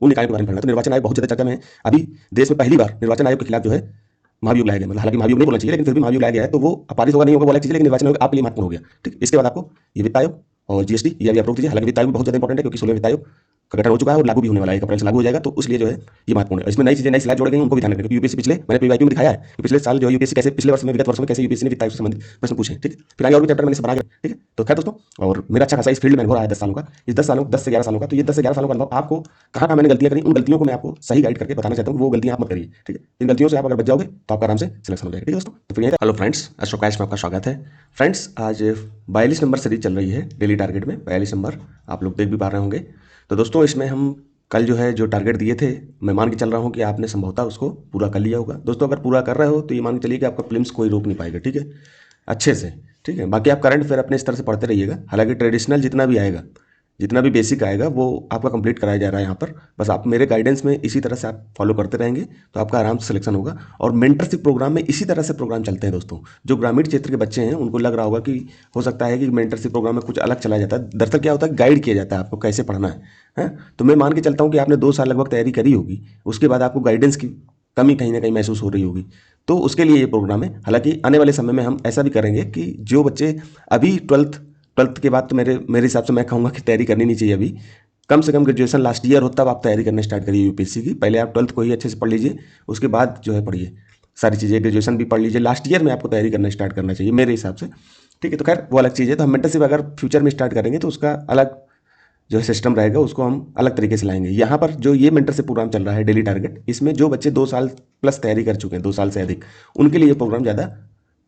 उन निकायों के बारे में पढ़ना है। तो निर्वाचन आयोग बहुत ज्यादा चर्चा में है। अभी देश में पहली बार निर्वाचन आयोग के खिलाफ जो है महाभियोग लाया गया, मतलब हालांकि महाभियोग नहीं बोलना चाहिए लेकिन फिर भी महाभियोग लाया गया है। तो वो पारित होगा नहीं होगा वो अलग चीज है, लेकिन निर्वाचन आयोग आपके लिए महत्वपूर्ण हो गया। ठीक, इसके बाद आपको ये वित्त आयोग और जीएसटी ये भी आप रोक दीजिए। हालांकि वित्त आयोग भी बहुत ज्यादा इंपॉर्टेंट है क्योंकि 16वें वित्त आयोग का गठन हो चुका है और लागू भी होने वाला है, 1 अप्रैल से लागू हो जाएगा। तो इसलिए जो है ये महत्वपूर्ण है। इसमें नई चीजें नई स्लाइड जोड़े गई उनको भी ध्यान रखना, क्योंकि यूपीएससी पिछले मैंने पीवाईक्यू में दिखाया है कि पिछले साल जो यूपीएससी कैसे पिछले वर्ष में विगत वर्षों में कैसे यूपीएससी ने वित्त आयोग से संबंधित प्रश्न पूछे। ठीक है, फिर आगे और भी चैप्टर मैंने बना के, ठीक है। तो खैर दोस्तों, और मेरा अच्छा खासा इस फील्ड में अनुभव रहा है 10 सालों का। इस 10 से 11 सालों का, तो ये 10 से 11 सालों का अनुभव आपको कहाँ कहाँ मैंने गलतियां करी, उन गलतियों को मैं आपको सही गाइड करके बताना चाहता हूँ। वो गलतियां आप मत करिए, ठीक है। इन गलतियों से आप अगर बच जाओगे तो आपका आराम से सिलेक्शन हो जाएगा, ठीक है दोस्तों। तो फिर हेलो फ्रेंड्स, एस्ट्रोकैश में आपका स्वागत है। फ्रेंड्स, आज 42 नंबर सीरीज चल रही है डेली टारगेट में। 42 नंबर आप लोग देख भी पा रहे होंगे। तो दोस्तों, इसमें हम कल जो है जो टारगेट दिए थे, मैं मान के चल रहा हूँ कि आपने संभवतः उसको पूरा कर लिया होगा। दोस्तों, अगर पूरा कर रहे हो तो ये मान के चलिए कि आपका प्रीलिम्स कोई रोक नहीं पाएगा, ठीक है, अच्छे से। ठीक है, बाकी आप करंट अफेयर अपने स्तर से पढ़ते रहिएगा। हालांकि ट्रेडिशनल जितना भी आएगा, जितना भी बेसिक आएगा वो आपका कंप्लीट कराया जा रहा है यहाँ पर। बस आप मेरे गाइडेंस में इसी तरह से आप फॉलो करते रहेंगे तो आपका आराम से सिलेक्शन होगा। और मेंटरशिप प्रोग्राम में इसी तरह से प्रोग्राम चलते हैं दोस्तों। जो ग्रामीण क्षेत्र के बच्चे हैं उनको लग रहा होगा कि हो सकता है कि मेंटरशिप प्रोग्राम में कुछ अलग चला जाता है। दरअसल क्या होता है, गाइड किया जाता है आपको कैसे पढ़ना है। तो मैं मान के चलता हूँ कि आपने 2 साल लगभग तैयारी करी होगी, उसके बाद आपको गाइडेंस की कमी कहीं ना कहीं महसूस हो रही होगी। तो उसके लिए ये प्रोग्राम है। हालांकि आने वाले समय में हम ऐसा भी करेंगे कि जो बच्चे अभी ट्वेल्थ के बाद, तो मेरे हिसाब से मैं कहूँगा कि तैयारी करनी नहीं चाहिए अभी। कम से कम ग्रेजुएशन लास्ट ईयर हो तब आप तैयारी करना स्टार्ट करिए यूपीएससी की। पहले आप ट्वेल्थ को ही अच्छे से पढ़ लीजिए, उसके बाद जो है पढ़िए सारी चीज़ें। ग्रेजुएशन भी पढ़ लीजिए, लास्ट ईयर में आपको तैयारी करना स्टार्ट करना चाहिए मेरे हिसाब से, ठीक है। तो खैर वो अलग चीज़ है। तो हम मेंटरशिप अगर फ्यूचर में स्टार्ट करेंगे तो उसका अलग जो है सिस्टम रहेगा, उसको हम अलग तरीके से लाएंगे। यहाँ पर जो ये मेंटरशिप प्रोग्राम चल रहा है डेली टारगेट, इसमें जो बच्चे 2 साल प्लस तैयारी कर चुके हैं, 2 साल से अधिक, उनके लिए ये प्रोग्राम ज़्यादा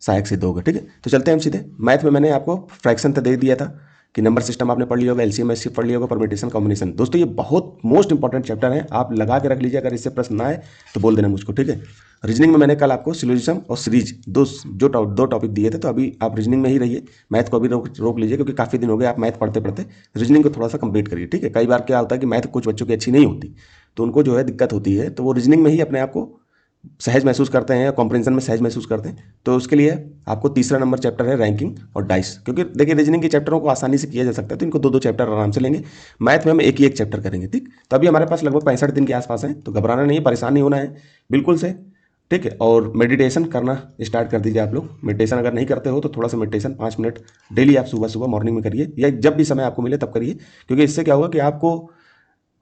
सहायक सिद्ध होगा, ठीक है। तो चलते हैं हम सीधे मैथ में। मैंने आपको फ्रैक्शन तक दे दिया था कि नंबर सिस्टम आपने पढ़ लिया होगा, एलसीएम एचसीएफ पढ़ लिया होगा, परम्यूटेशन कॉम्बिनेशन। दोस्तों, ये बहुत मोस्ट इंपॉर्टेंट चैप्टर है, आप लगा के रख लीजिए। अगर इससे प्रश्न ना आए तो बोल देना मुझको, ठीक है। रीजनिंग में मैंने कल आपको सिलोजिज्म और सीरीज दो टॉपिक दिए थे, तो अभी आप रीजनिंग में ही रहिए। मैथ को अभी रोक लीजिए, क्योंकि काफ़ी दिन हो गए आप मैथ पढ़ते पढ़ते। रीजनिंग को थोड़ा सा कंप्लीट करिए, ठीक है। कई बार क्या होता है कि मैथ कुछ बच्चों की अच्छी नहीं होती, तो उनको जो है दिक्कत होती है, तो वो रीजनिंग में ही अपने आप को सहज महसूस करते हैं या कॉम्प्रिहेंशन में सहज महसूस करते हैं। तो उसके लिए आपको तीसरा नंबर चैप्टर है रैंकिंग और डाइस, क्योंकि देखिए रीजनिंग के चैप्टरों को आसानी से किया जा सकता है, तो इनको 2-2 चैप्टर आराम से लेंगे। मैथ में हम एक ही एक चैप्टर करेंगे, ठीक। तो अभी हमारे पास लगभग 65 दिन के आसपास है, तो घबराना नहीं है, परेशान नहीं होना है बिल्कुल से, ठीक है। और मेडिटेशन करना स्टार्ट कर दीजिए आप लोग। मेडिटेशन अगर नहीं करते हो तो थोड़ा सा मेडिटेशन 5 मिनट डेली आप सुबह सुबह मॉर्निंग में करिए, या जब भी समय आपको मिले तब करिए। क्योंकि इससे क्या होगा कि आपको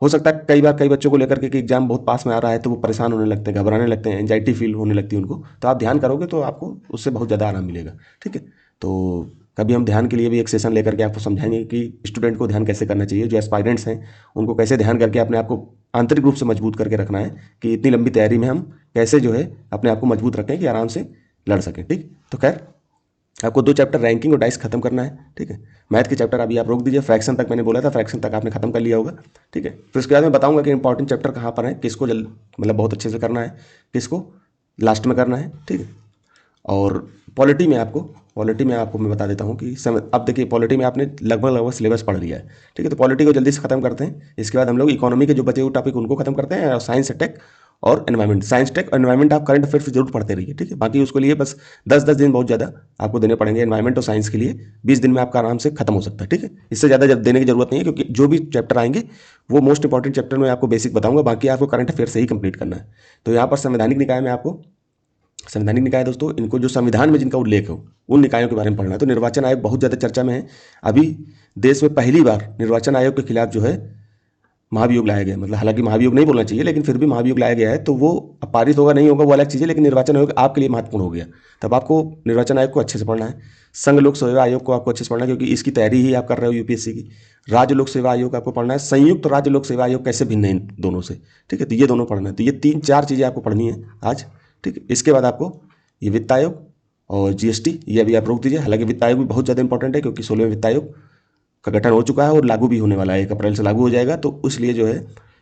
हो सकता है कई बार कई बच्चों को लेकर के कि एग्जाम बहुत पास में आ रहा है तो वो परेशान होने लगते हैं, घबराने लगते हैं, एंजाइटी फील होने लगती है उनको। तो आप ध्यान करोगे तो आपको उससे बहुत ज़्यादा आराम मिलेगा, ठीक है। तो कभी हम ध्यान के लिए भी एक सेशन लेकर के आपको समझाएंगे कि स्टूडेंट को ध्यान कैसे करना चाहिए, जो एस्पायरेंट्स हैं उनको कैसे ध्यान करके अपने आप को आंतरिक रूप से मजबूत करके रखना है, कि इतनी लंबी तैयारी में हम कैसे जो है अपने आप को मजबूत रखें कि आराम से लड़ सकें, ठीक। तो खैर आपको 2 चैप्टर रैंकिंग और डाइस खत्म करना है, ठीक है। मैथ के चैप्टर अभी आप रोक दीजिए, फ्रैक्शन तक मैंने बोला था, फ्रैक्शन तक आपने खत्म कर लिया होगा, ठीक है। फिर उसके बाद मैं बताऊंगा कि इंपॉर्टेंट चैप्टर कहाँ पर है, किसको मतलब बहुत अच्छे से करना है, किसको लास्ट में करना है, ठीक है। और पॉलिटी में आपको मैं बता देता हूँ कि अब देखिए पॉलिटी में आपने लगभग सिलेबस पढ़ लिया है, ठीक है। तो पॉलिटी को जल्दी से खत्म करते हैं। इसके बाद हम लोग इकोनॉमी के जो बचे हुए टॉपिक उनको खत्म करते हैं, और साइंस टेक और एनवायरमेंट। साइंस टेक और एनवायरमेंट आप करंट अफेयर से जरूर पढ़ते रहिए, ठीक है। बाकी उसके लिए बस 10-10 दिन बहुत ज़्यादा आपको देने पड़ेंगे। एनवायरमेंट और साइंस के लिए 20 दिन में आपका आराम से खत्म हो सकता है, ठीक है। इससे ज़्यादा देने की जरूरत नहीं है, क्योंकि जो भी चैप्टर आएंगे वो मोस्ट इंपॉर्टेंट चैप्टर में आपको बेसिक बताऊंगा, बाकी आपको करंट अफेयर से ही कंप्लीट करना है। तो यहाँ पर संवैधानिक निकाय में आपको, संवैधानिक निकाय दोस्तों, इनको जो संविधान में जिनका उल्लेख हो उन निकायों के बारे में पढ़ना है। तो निर्वाचन आयोग बहुत ज़्यादा चर्चा में है। अभी देश में पहली बार निर्वाचन आयोग के खिलाफ जो है महाभियोग लाया गया, मतलब हालांकि महाभियोग नहीं बोलना चाहिए लेकिन फिर भी महाभियोग लाया गया है। तो वो पारित होगा नहीं होगा वो अलग चीज़ है, लेकिन निर्वाचन आयोग आपके लिए महत्वपूर्ण हो गया। तब आपको निर्वाचन आयोग को अच्छे से पढ़ना है। संघ लोक सेवा आयोग को आपको अच्छे से पढ़ना है, क्योंकि इसकी तैयारी ही आप कर रहे हो यूपीएससी की। राज्य लोक सेवा आयोग आपको पढ़ना है। संयुक्त राज्य लोक सेवा आयोग कैसे भिन्न है इन दोनों से, ठीक है। तो ये दोनों पढ़ना है। तो ये 3-4 चीज़ें आपको पढ़नी है आज, ठीक है। इसके बाद आपको ये वित्त आयोग और जीएसटी ये अभी आप रोक दीजिए। हालांकि वित्त आयोग भी बहुत ज़्यादा इंपॉर्टेंट है, क्योंकि 16वें वित्त आयोग का गठन हो चुका है और लागू भी होने वाला है, 1 अप्रैल से लागू हो जाएगा। तो इसलिए जो है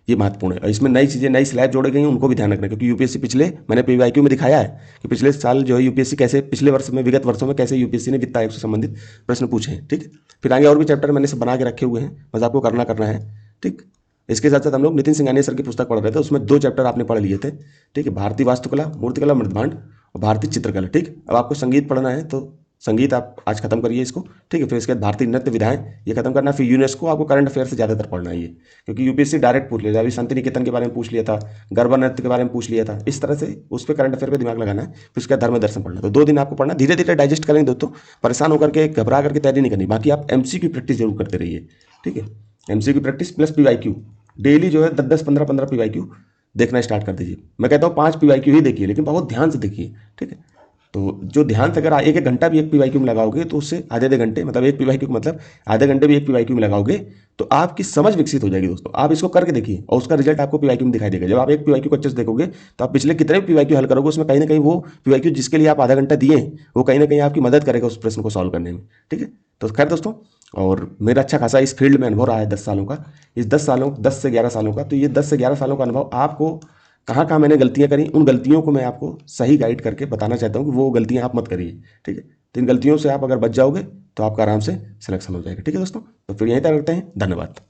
ये महत्वपूर्ण है। और इसमें नई चीज़ें नई स्लैब जोड़े गई हैं, उनको भी ध्यान रखना है, क्योंकि यूपीएससी पिछले मैंने पीवाईक्यू में दिखाया है कि पिछले साल जो है यूपीएससी कैसे, पिछले वर्ष में विगत वर्षों में कैसे यूपीएससी ने वित्त आयोग से संबंधित प्रश्न पूछे हैं, ठीक है। फिर आगे और भी चैप्टर मैंने सब बना के रखे हुए हैं, बस आपको करना है, ठीक। इसके साथ साथ हम लोग नितिन सिंघानिया सर की पुस्तक पढ़ रहे थे, उसमें 2 चैप्टर आपने पढ़ लिए थे, ठीक है। भारतीय वास्तुकला मूर्तिकला मृदभांड और भारतीय चित्रकला, ठीक। अब आपको संगीत पढ़ना है, तो संगीत आप आज खत्म करिए इसको, ठीक है। फिर इसके बाद भारतीय नृत्य विधाएं ये खत्म करना है। फिर यूनेस्को आपको करंट अफेयर से ज़्यादातर पढ़ना है ये, क्योंकि यूपीएससी डायरेक्ट पूछ लेता है। अभी शांति निकेतन के बारे में पूछ लिया था, गरबा नृत्य के बारे में पूछ लिया था, इस तरह से उस पर करंट अफेयर पर दिमाग लगाना है। फिर उसके बाद धर्म दर्शन पढ़ना। तो 2 दिन आपको पढ़ना, धीरे धीरे डाइजेस्ट करेंगे दोस्तों, परेशान होकर के घबरा करके तैयारी नहीं करनी। बाकी आप एमसीक्यू की प्रैक्टिस जरूर करते रहिए, ठीक है। एमसीक्यू की प्रैक्टिस प्लस पीवाईक्यू, डेली जो है 10-10, 15-15 पीवाईक्यू देखना स्टार्ट कर दीजिए। मैं कहता हूँ 5 पीवाईक्यू ही देखिए, लेकिन बहुत ध्यान से देखिए, ठीक है। तो जो ध्यान से अगर एक एक घंटा भी एक पीवाईक्यू में लगाओगे तो उससे आधे घंटे, मतलब एक पीवाईक्यू मतलब आधे घंटे भी एक पीवाईक्यू में लगाओगे तो आपकी समझ विकसित हो जाएगी दोस्तों। आप इसको करके देखिए और उसका रिजल्ट आपको पीवाईक्यू में दिखाई देगा। जब आप एक पीवाईक्यू को अच्छे से देखोगे तो आप पिछले कितने भी पीवाईक्यू हल करोगे उसमें कहीं ना कहीं वो पीवाईक्यू जिसके लिए आप आधा घंटा दिए वो कहीं ना कहीं आपकी मदद करेगा उस प्रश्न को सॉल्व करने में, ठीक है। तो खैर दोस्तों, और मेरा अच्छा खासा इस फील्ड में अनुभव रहा है 10 सालों का। इस 10 से 11 सालों का, तो ये 10 से 11 सालों का अनुभव आपको कहाँ कहाँ मैंने गलतियाँ करी, उन गलतियों को मैं आपको सही गाइड करके बताना चाहता हूँ कि वो गलतियाँ आप मत करिए, ठीक है। तो इन गलतियों से आप अगर बच जाओगे तो आपका आराम से सिलेक्शन हो जाएगा, ठीक है दोस्तों। तो फिर यहीं तक रखते हैं, धन्यवाद।